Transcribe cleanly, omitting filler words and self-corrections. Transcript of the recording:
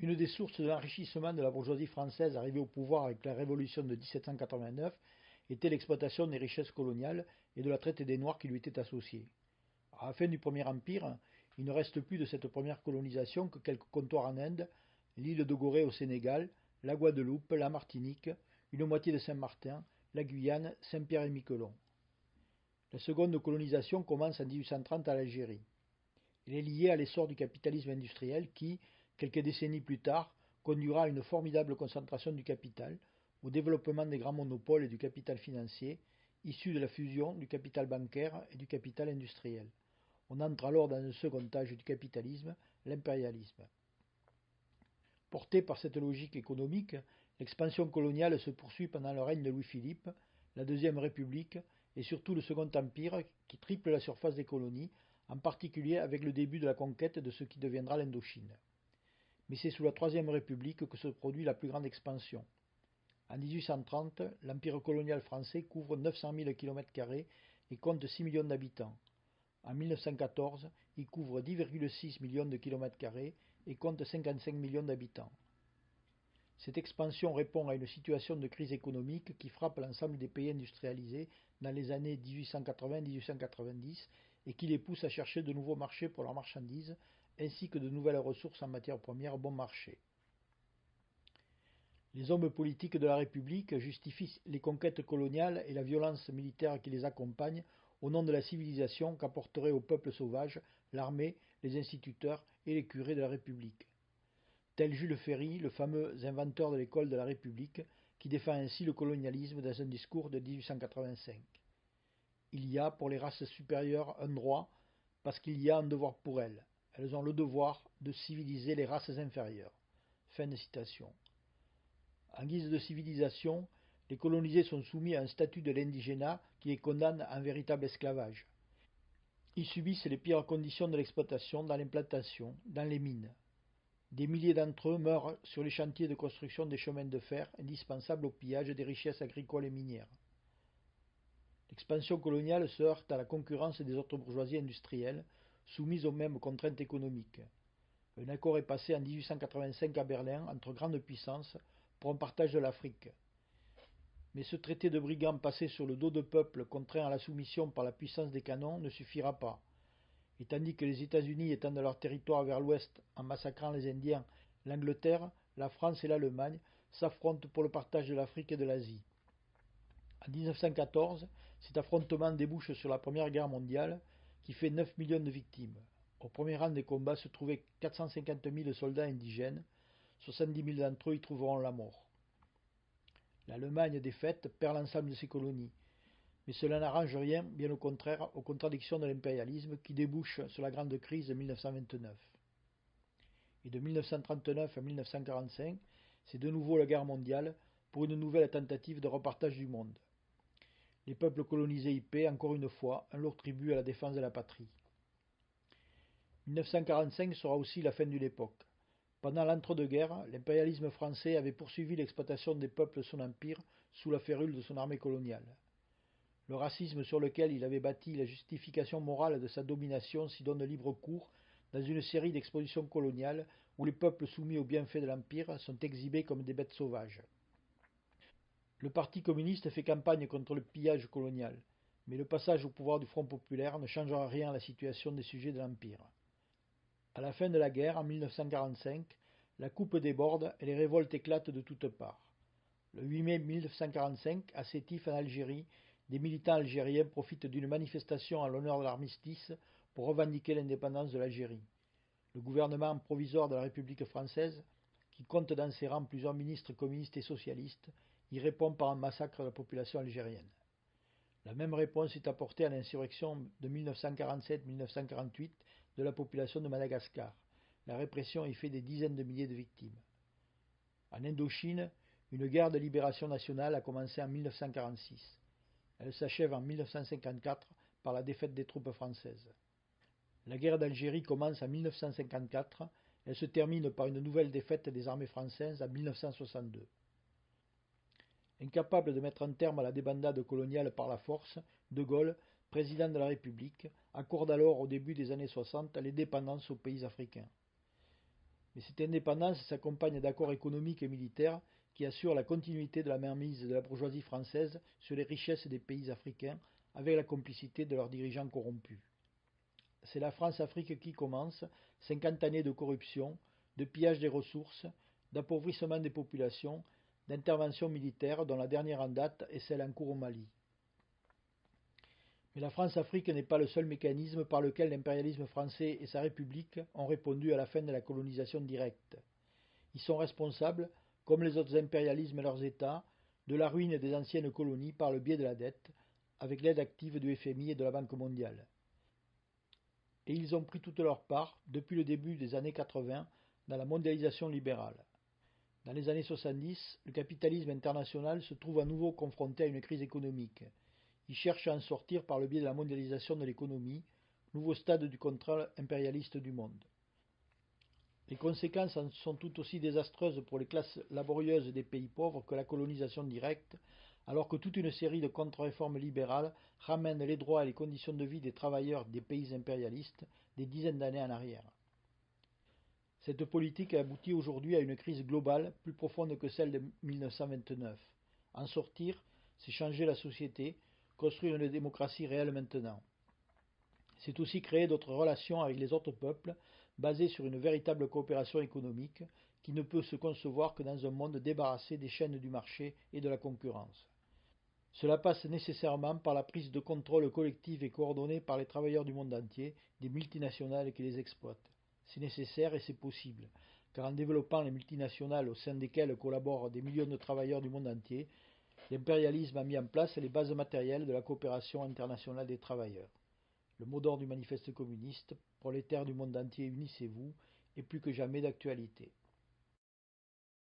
Une des sources de l'enrichissement de la bourgeoisie française arrivée au pouvoir avec la Révolution de 1789 était l'exploitation des richesses coloniales et de la traite des Noirs qui lui étaient associés. À la fin du Premier Empire, il ne reste plus de cette première colonisation que quelques comptoirs en Inde, l'île de Gorée au Sénégal, la Guadeloupe, la Martinique, une moitié de Saint-Martin, la Guyane, Saint-Pierre et Miquelon. La seconde colonisation commence en 1830 à l'Algérie. Elle est liée à l'essor du capitalisme industriel qui, quelques décennies plus tard, conduira à une formidable concentration du capital, au développement des grands monopoles et du capital financier, issus de la fusion du capital bancaire et du capital industriel. On entre alors dans un second âge du capitalisme, l'impérialisme. Portée par cette logique économique, l'expansion coloniale se poursuit pendant le règne de Louis-Philippe, la Deuxième République et surtout le Second Empire qui triple la surface des colonies, en particulier avec le début de la conquête de ce qui deviendra l'Indochine. Mais c'est sous la Troisième République que se produit la plus grande expansion. En 1830, l'empire colonial français couvre 900 000 km² et compte 6 millions d'habitants. En 1914, il couvre 10,6 millions de km² et compte 55 millions d'habitants. Cette expansion répond à une situation de crise économique qui frappe l'ensemble des pays industrialisés dans les années 1880-1890 et qui les pousse à chercher de nouveaux marchés pour leurs marchandises, ainsi que de nouvelles ressources en matières premières bon marché. Les hommes politiques de la République justifient les conquêtes coloniales et la violence militaire qui les accompagne au nom de la civilisation qu'apporterait au peuple sauvage l'armée, les instituteurs et les curés de la République. Tel Jules Ferry, le fameux inventeur de l'école de la République, qui défend ainsi le colonialisme dans un discours de 1885. Il y a pour les races supérieures un droit, parce qu'il y a un devoir pour elles. Elles ont le devoir de civiliser les races inférieures. Fin de citation. En guise de civilisation, les colonisés sont soumis à un statut de l'indigénat qui les condamne à un véritable esclavage. Ils subissent les pires conditions de l'exploitation dans l'implantation, dans les mines. Des milliers d'entre eux meurent sur les chantiers de construction des chemins de fer indispensables au pillage des richesses agricoles et minières. L'expansion coloniale se heurte à la concurrence des autres bourgeoisies industrielles, soumises aux mêmes contraintes économiques. Un accord est passé en 1885 à Berlin entre grandes puissances pour un partage de l'Afrique. Mais ce traité de brigands passé sur le dos de peuples contraints à la soumission par la puissance des canons ne suffira pas. Et tandis que les États-Unis étendent leur territoire vers l'ouest en massacrant les Indiens, l'Angleterre, la France et l'Allemagne s'affrontent pour le partage de l'Afrique et de l'Asie. En 1914, cet affrontement débouche sur la Première Guerre mondiale qui fait 9 millions de victimes. Au premier rang des combats se trouvaient 450 000 soldats indigènes, 70 000 d'entre eux y trouveront la mort. L'Allemagne défaite perd l'ensemble de ses colonies, mais cela n'arrange rien, bien au contraire, aux contradictions de l'impérialisme qui débouche sur la grande crise de 1929. Et de 1939 à 1945, c'est de nouveau la guerre mondiale pour une nouvelle tentative de repartage du monde. Les peuples colonisés y paient, encore une fois, un lourd tribut à la défense de la patrie. 1945 sera aussi la fin d'une époque. Pendant l'entre-deux-guerres, l'impérialisme français avait poursuivi l'exploitation des peuples de son empire sous la férule de son armée coloniale. Le racisme sur lequel il avait bâti la justification morale de sa domination s'y donne libre cours dans une série d'expositions coloniales où les peuples soumis aux bienfaits de l'Empire sont exhibés comme des bêtes sauvages. Le Parti communiste fait campagne contre le pillage colonial, mais le passage au pouvoir du Front populaire ne changera rien à la situation des sujets de l'Empire. À la fin de la guerre, en 1945, la coupe déborde et les révoltes éclatent de toutes parts. Le 8 mai 1945, à Sétif, en Algérie, des militants algériens profitent d'une manifestation en l'honneur de l'armistice pour revendiquer l'indépendance de l'Algérie. Le gouvernement provisoire de la République française, qui compte dans ses rangs plusieurs ministres communistes et socialistes, y répond par un massacre de la population algérienne. La même réponse est apportée à l'insurrection de 1947-1948 de la population de Madagascar. La répression y fait des dizaines de milliers de victimes. En Indochine, une guerre de libération nationale a commencé en 1946. Elle s'achève en 1954 par la défaite des troupes françaises. La guerre d'Algérie commence en 1954, elle se termine par une nouvelle défaite des armées françaises en 1962. Incapable de mettre un terme à la débandade coloniale par la force, De Gaulle, président de la République, accorde alors au début des années 60 les dépendances aux pays africains. Mais cette indépendance s'accompagne d'accords économiques et militaires qui assurent la continuité de la mainmise de la bourgeoisie française sur les richesses des pays africains avec la complicité de leurs dirigeants corrompus. C'est la France-Afrique qui commence, 50 années de corruption, de pillage des ressources, d'appauvrissement des populations, d'intervention militaire dont la dernière en date est celle en cours au Mali. Mais la France-Afrique n'est pas le seul mécanisme par lequel l'impérialisme français et sa République ont répondu à la fin de la colonisation directe. Ils sont responsables, comme les autres impérialismes et leurs États, de la ruine des anciennes colonies par le biais de la dette, avec l'aide active du FMI et de la Banque mondiale. Et ils ont pris toute leur part, depuis le début des années 80, dans la mondialisation libérale. Dans les années 70, le capitalisme international se trouve à nouveau confronté à une crise économique. Il cherche à en sortir par le biais de la mondialisation de l'économie, nouveau stade du contrôle impérialiste du monde. Les conséquences en sont tout aussi désastreuses pour les classes laborieuses des pays pauvres que la colonisation directe, alors que toute une série de contre-réformes libérales ramènent les droits et les conditions de vie des travailleurs des pays impérialistes des dizaines d'années en arrière. Cette politique a abouti aujourd'hui à une crise globale plus profonde que celle de 1929. En sortir, c'est changer la société, construire une démocratie réelle maintenant. C'est aussi créer d'autres relations avec les autres peuples, basées sur une véritable coopération économique, qui ne peut se concevoir que dans un monde débarrassé des chaînes du marché et de la concurrence. Cela passe nécessairement par la prise de contrôle collective et coordonnée par les travailleurs du monde entier, des multinationales qui les exploitent. C'est nécessaire et c'est possible, car en développant les multinationales au sein desquelles collaborent des millions de travailleurs du monde entier, l'impérialisme a mis en place les bases matérielles de la coopération internationale des travailleurs. Le mot d'ordre du manifeste communiste, prolétaires du monde entier, unissez-vous, est plus que jamais d'actualité.